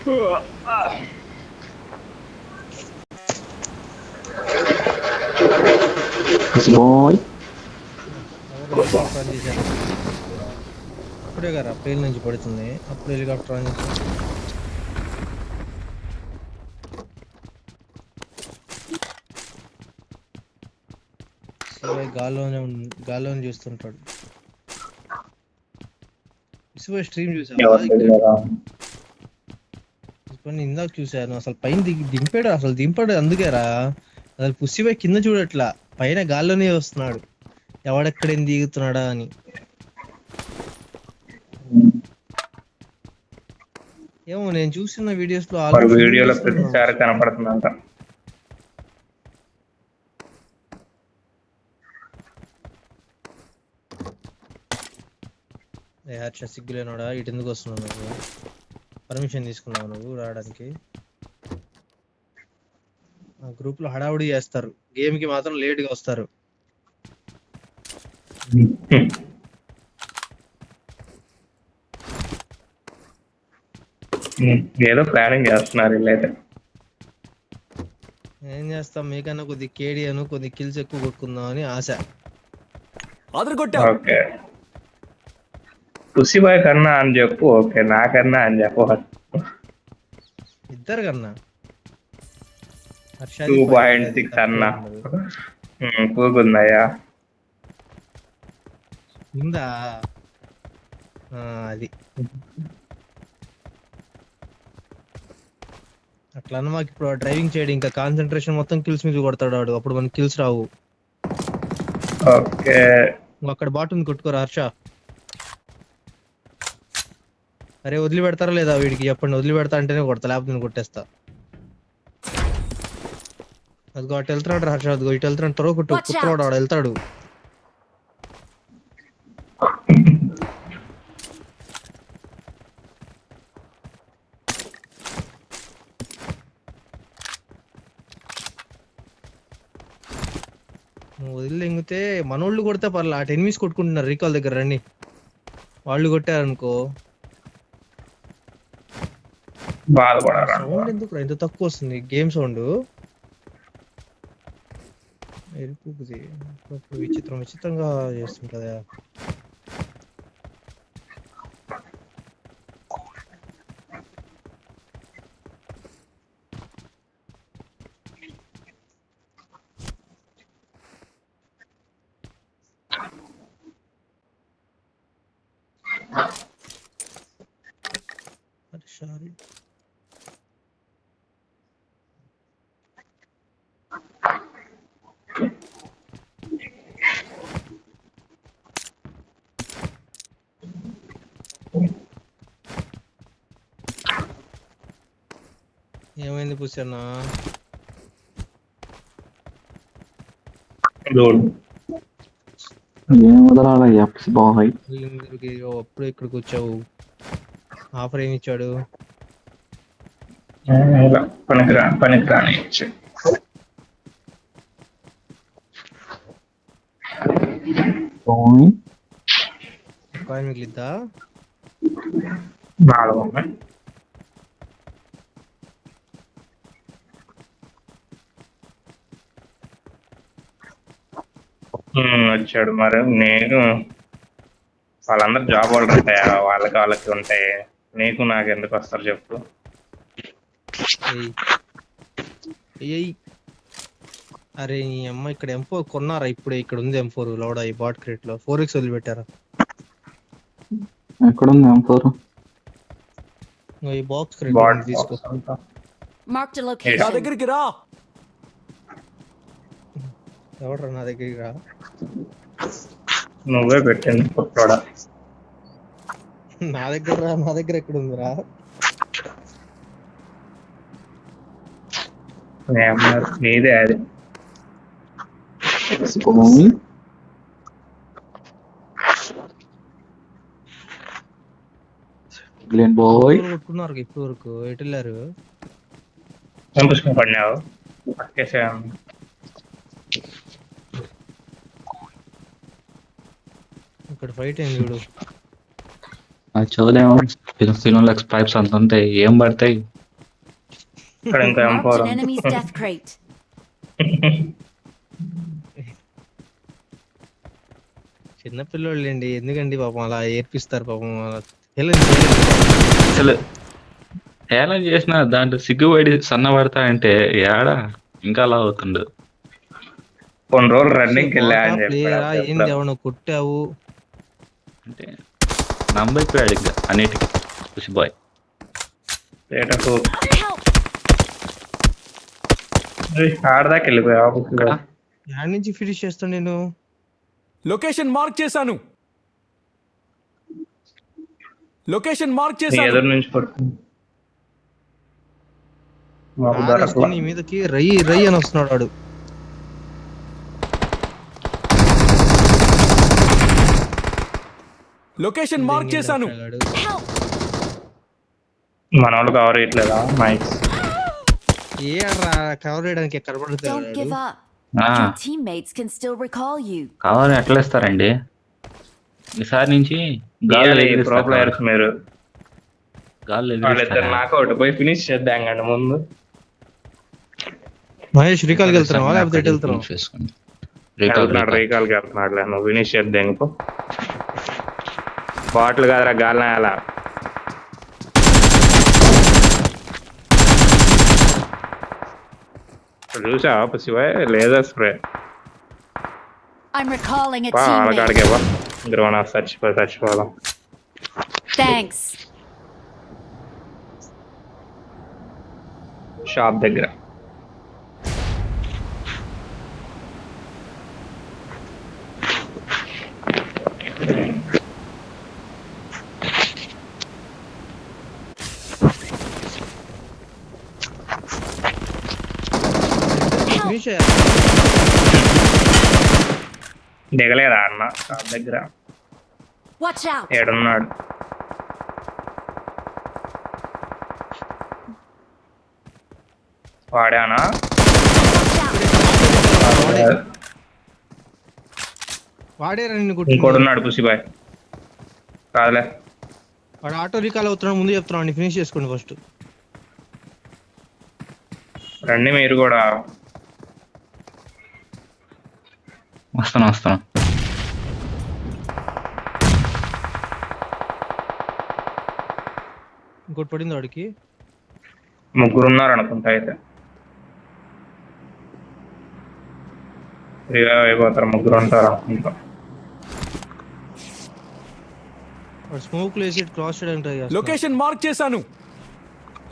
Bye ఎవరు helicopter on చేశారు? అప్పుడే కదా ప్లేన్ నుంచి పడుతుంది, అప్పుడు హెలికాప్టర్ ఆన్ చేశారు. శివాయ్ గాల్లోనే చూస్తుంటాడు. శివాయ్ స్ట్రీమ్ చూసావా? ఇందాక చూశాను. అసలు పైన దింపాడు, అసలు దింపాడు. అందుకేరా అసలు పుష్టిబాయ్ కింద చూడట్లా, పైన గాల్లోనే వస్తున్నాడు. ఎవడెక్కడేం దిగుతున్నాడా అని. ఏమో నేను చూసిన వీడియోస్ లో వీడియోలో ప్రతిసారి కనపడుతుందంట. హర్ష సిగ్గులేనోడా, ఇటు ఎందుకు వస్తున్నావు నువ్వు? పర్మిషన్ తీసుకున్నావు నువ్వు రావడానికి? ఆ గ్రూప్ లో హడావుడి చేస్తారు, గేమ్ కి మాత్రం లేట్ గా వస్తారు. ఏదో ప్లానింగ్ చేస్తున్నారు వీళ్ళైతే. ఏం చేస్తాం, మీకన్నా కొద్ది కేడియాను కొద్ది కిల్స్ ఎక్కువ కొట్టుకుందాం అని ఆశ. ఓకే పుసిబాయ్ కన్నా అని చెప్పు. ఓకే నాకన్నా అని చెప్పు. ఇద్దరు కన్నా 2.6 అన్నా కూకుందయ్యా ఉందా? అది అట్లా అన్న. మాకు ఇప్పుడు డ్రైవింగ్ చేయడం ఇంకా కాన్సన్ట్రేషన్ మొత్తం కిల్స్ మీద కొడతాడు వాడు, అప్పుడు మనకి కిల్స్ రావు. ఓకే అక్కడ బాట్ ఉంది, కొట్టుకోరా హర్ష. అరే వదిలి పెడతారా లేదా వీడికి చెప్పండి, వదిలి పెడతా అంటేనే కొడతా, లేకపోతే నేను కొట్టేస్తా. అదిగో అటు వెళ్తున్నాడు హర్ష, అదిగో ఇటు వెళ్తున్నాడు. త్వరగా కొట్టు, కుత్తరాడు వాడు వెళ్తాడు. వదిలి ఎంగితే మనోళ్ళు కొడితే పర్లా, అటు ఎనిమిస్ కొట్టుకుంటున్నారు రీకాల్ దగ్గర. రండి, వాళ్ళు కొట్టారనుకో సౌండ్ ఎందుకు ఎంత తక్కువ వస్తుంది గేమ్ సౌండ్? విచిత్రంగా చేస్తుంటదా? సారీ ఏమైంది పుసన్నా? అప్పుడు ఇక్కడికి వచ్చావు, ఆఫర్ ఏమి ఇచ్చాడు? పనికిరాని కాయిన్ మిగిలిద్దా? 4 వచ్చాడు. మరి నేను వాళ్ళందరూ జాబ్ వాళ్ళు ఉంటాయా? వాళ్ళకి ఉంటాయి, నీకు నాకు ఎందుకు వస్తారు చెప్పు? అరే ఈ అమ్మ ఇక్కడ M4 కొన్నారా ఇప్పుడే? ఇక్కడ ఉంది M4 లోడా ఈ బాట్ క్రేట్ లో. 4x వదిలిపెట్టారా? ఎక్కడ ఉంది M4? ఈ బాక్స్ క్రేట్ తీసుకో. Mark the location. నా దగ్గరికి రా. ఎవడ్రా నా దగ్గరికి రా? నువ్వే పెట్టింది పుట్టాడా? నా దగ్గర ఎక్కడ ఉందిరా? నీదే అది. కొట్టుకున్నారు ఇప్పుడు వరకు. ఎటు వెళ్ళారు? పడినావు పక్కేసాను. ఇక్కడ ఫైట్ అయింది చూడు. చూడలేము, ఫిల్మ్ పైప్స్ అంత ఉంటాయి, ఏం పడతాయి? ఇక్కడ ఇంకా Marked M4 an enemy's death crate. చిన్న పిల్లోళ్ళండి, ఎందుకండి పాపం అలా ఏర్పిస్తారు పాపం. అలా హేళన చేయలేదు. అసలు హేళన చేసిన దాంట్లో సిగ్గుపడి సన్నబడతా అంటే ఏడా ఇంకా అలా అవుతుండు. కొన్ని రోజులు రన్నింగ్కి వెళ్ళా అని ప్లేయరా చెప్పాడు. ఏంది ఎవడో కొట్టావు? అంటే నమ్మైపోయాడు ఇంకా అన్నిటికీ ఖుషి బాయ్. Help! ఆడదాకా వెళ్ళిపోయా. యాడ్ నుంచి ఫినిష్ చేస్తాను నేను. లొకేషన్ మార్క్ చేశాను. లొకేషన్ మార్క్ నీ చేశాను. ఎదురు నుంచి కొడుతుంది. మాకు కార్ దొరకలా. వేసుకొని నీ మీదకి రై రై అని వస్తున్నాడు వాడు. లొకేషన్ మార్క్ చేశాను. Help! మన వాళ్ళు కవర్ చేయట్లేదా మైక్స్? కవర్ చేయడానికి Don't give కనబడుతుంది. up. ఆ, Your teammates can still recall you. కావాలి ఎట్లా ఇస్తారండి ఈసారి నుంచి గాల్లో ప్రో ఎగిరిస్తారు. ప్లేయర్స్ మీరు. గాల్లో వాళ్ళిద్దరు ఎగిరిస్తారు. నాకౌట్ పోయి ఫినిష్ చేద్దాం కండి ముందు. మహేష్ శ్రీకాల్కి వెళ్తున్నావా లేకపోతే ఎటు వెళ్తున్నావు? ఫినిష్ చేసుకోండి. రీకాల్, వెళ్తున్నాడు, రీకాల్. రీకాల్కి వెళ్తున్నాడు. నువ్వు ఫినిష్ చేద్దాం ఇంకో బాటిల్ కాదురా, గాలిన అలా. చూసావా Shiva? Laser spray. I'm recalling a వాళ్ళ teammate. కాడికే బా. గ్రోనా చచ్చిపోదాం. Thanks. షాప్ దగ్గర. ఫినిష్ దిగలేదా అన్న షాప్ దగ్గర? Watch out. ఏడున్నాడు? వాడానా? Watch out. వాడేరా నిన్ను ఇంకోడు కొట్టింది. ఉన్నాడు పుసిబాయ్. కాదులే. వాడు ఆటో రీకాల్ అవుతున్నాడు, ముందు చెప్తున్నాడు. ఫినిష్ చేసుకోండి ఫస్ట్. రండి మీరు కూడా. వస్తాను. ఇంకోటి పడింది వాడికి. ముగ్గురు ఉన్నారు అనుకుంటా అయితే. రివైవ్ అయిపోతారు, ముగ్గురు ఉంటారు అనుకుంటా. వాడు స్మోక్ లేసి క్రాస్ చేయడానికి ట్రై చేస్తాడు. లొకేషన్ మార్క్ చేశాను.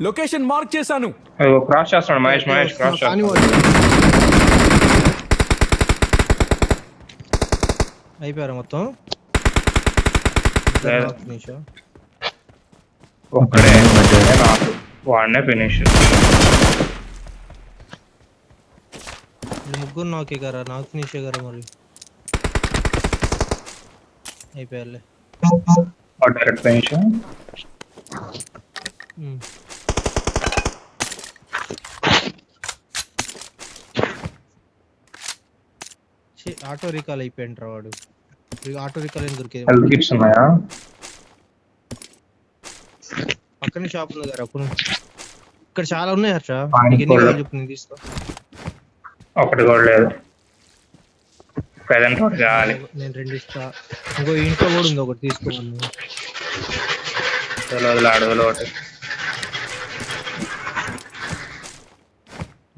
లొకేషన్ మార్క్ చేశాను. అయ్యో, క్రాస్ చేస్తున్నాడు మహేష్ క్రాస్ కానీ చేస్తున్నాడు. వాడు అయిపోయారా మొత్తం? లేదు. ఫినిష్. ఒక్కడే నాకు వాడినే ఫినిష్. ముగ్గురు నాకే గారా, నాకు ఫినిష్ గారా మరి. అయిపోయారులే. Direct finish. ఆటో రీకాల్ అయిపోయింటారా వాడు. ఆటో రీకాల్ ఏం దొరికేది? హెల్త్ కిట్స్ ఉన్నాయా? పక్కనే షాప్ ఉంది కదా. అప్పుడు ఇక్కడ చాలా ఉన్నాయి హర్ష. పానీ నీకు ఎన్ని పూరి. కావాలి చెప్పు, నేను తీసుకో. ఒకటి కూడా లేదు. ప్రెజెంట్ ఒకటి కావాలి. నేను రెండు ఇస్తా. ఇంకో ఇంట్లో కూడా ఉంది, ఒకటి తీసుకోవాలి. అడవులు ఒకటి.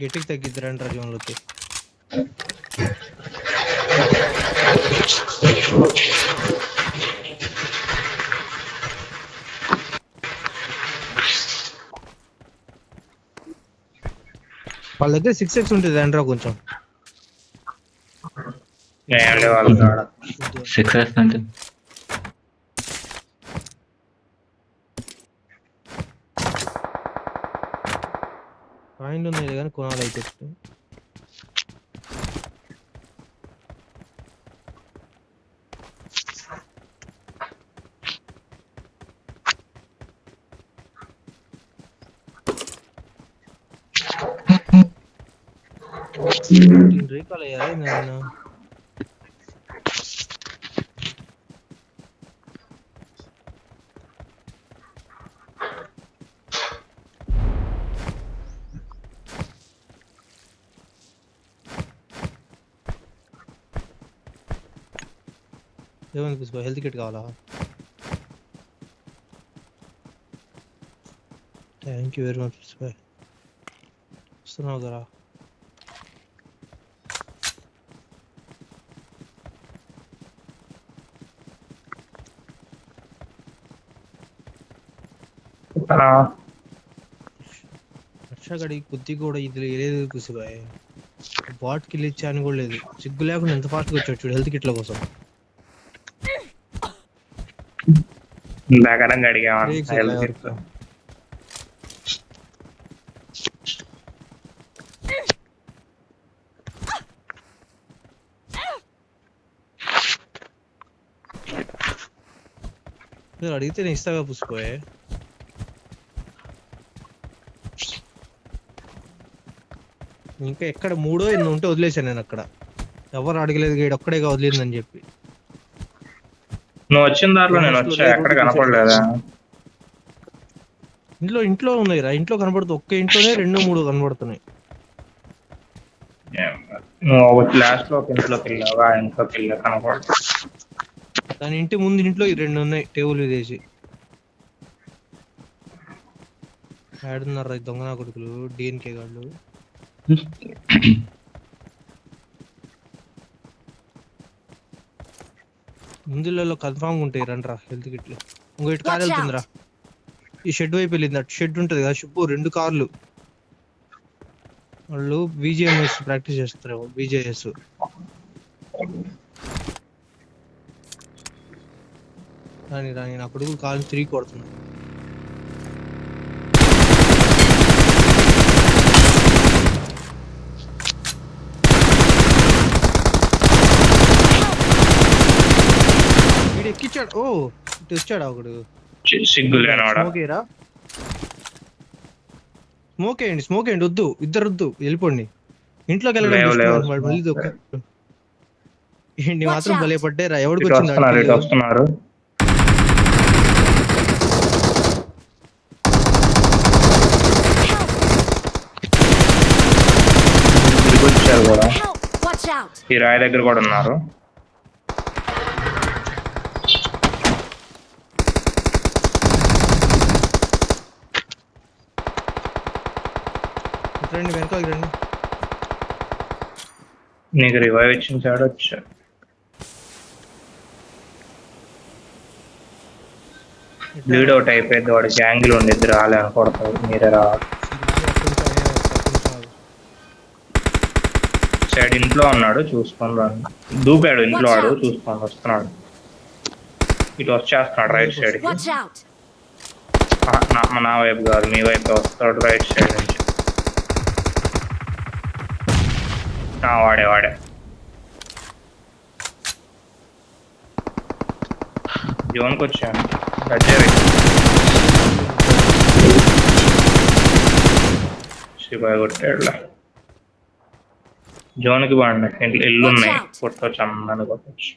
గట్టికి తగ్గిద్దరంటారా జోన్లోకి. వాళ్ళ దగ్గర 6x ఉంటుంది అంటారా కొంచెం. ఏమండి వాళ్ళు కాడ 6 అంటే పాయింట్ ఉంది కానీ కొనాలి అయితే. రీకాల్ అయ్యారా నేను? ఏమైంది పుష్ప, హెల్త్ కిట్ కావాలా? Thank you very much Pushpa. వస్తున్నావు కదా? హర్షగడి కొద్ది కూడా ఇది లేదు పుష్పాయ్. బాట్ కిల్ ఇచ్చా అని కూడా లేదు. సిగ్గు లేకుండా ఎంత ఫాస్ట్ గా వచ్చాడు చూడు హెల్త్ కిట్ల కోసం. దగ్గరంగా అడిగామని హెల్త్ కిట్. అడిగితే నేను ఇస్తాగా పుష్పాయ్. ఇంకా ఎక్కడ మూడో ఎన్ని ఉంటే వదిలేసాను నేను అక్కడ. ఎవరు అడగలేదు, గేడు ఒక్కడేగా వదిలేదని చెప్పి. నువ్వు వచ్చిన దారిలో నేను వచ్చా, ఎక్కడ కనపడలేదా? ఇంట్లో ఉన్నాయి రా, ఇంట్లో కనబడుతుంది. ఒక్క ఇంట్లోనే 2-3 కనబడుతున్నాయి. నువ్వు లాస్ట్ లో ఒక ఇంట్లోకి వెళ్ళావా? ఇంట్లోకి వెళ్ళా కనపడదు. దాని ఇంటి ముందు ఇంట్లో 2 ఉన్నాయి టేబుల్ వేసి. ఆడుతున్నారు దొంగ నా కొడుకులు, డిఎన్కే గాళ్ళు. ముందులలో కన్ఫామ్ ఉంటాయి. రండ్రా హెల్త్ కిట్లు. ఇంకో ఇటు కార్ వెళ్తుందిరా, ఈ షెడ్ వైపు వెళ్ళింది. అటు షెడ్ ఉంటది కదా, షిప్పు 2 కార్లు. వాళ్ళు బీజేఎంఎస్ ప్రాక్టీస్ చేస్తారు. బీజేఎస్ రాని నా కొడుకు కాలు 3 కొడుతున్నా. వీడు ఎక్కిచ్చాడు. ఓ ఇటు వచ్చాడు ఒకడు. సిగ్గు లేనివాడా? స్మోక్ వేయండి వద్దు, ఇద్దరు వద్దు, వెళ్ళిపోండి. ఇంట్లోకి వెళ్ళడం మళ్ళీ ఏంటి మాత్రం భలే పడ్డారా. ఎవరికి ఇటు వస్తున్నారు. వచ్చారు కూడా. Watch out! ఈ రాయి దగ్గర కూడా ఉన్నారు. రండి వెనకాలకి రండి. నీకు రివైవ్ ఇచ్చిన సైడ్ వచ్చా. లీడ్ అవుట్ అయిపోయింది. వాడు గ్యాంగిల్ ఉండిద్ది, రాలే అనుకోడతాడు. మీరే రావాలి. సైడ్ ఇంట్లో ఉన్నాడు, చూసుకొని రండి. దూకాడు ఇంట్లో వాడు, చూసుకొని వస్తున్నాడు. ఇటు వచ్చేస్తున్నాడు రైట్ సైడ్ కి. Watch out! నా వైపు కాదు, మీ వైపు వస్తాడు రైట్ సైడ్ నుంచి. వాడే జోన్కి వచ్చాను. శివాయి కొట్టాడులా. జోన్కి బాగుండే ఇల్లు ఉన్నాయి, కొట్టవచ్చు. అమ్మాని కొట్టచ్చు.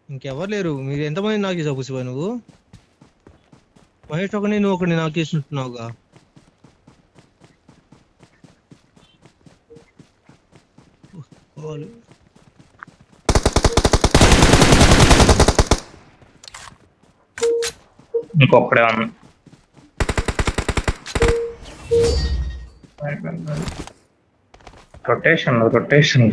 ఇంకెవరు లేరు. మీరు ఎంతమంది నాకు చేసావు పుసిపోయి? నువ్వు మహేష్ ఒకటి, నువ్వు ఒకటి నాకు చేసినట్టున్నావుగా. ఇంకొకడే ఉంది. రొటేషన్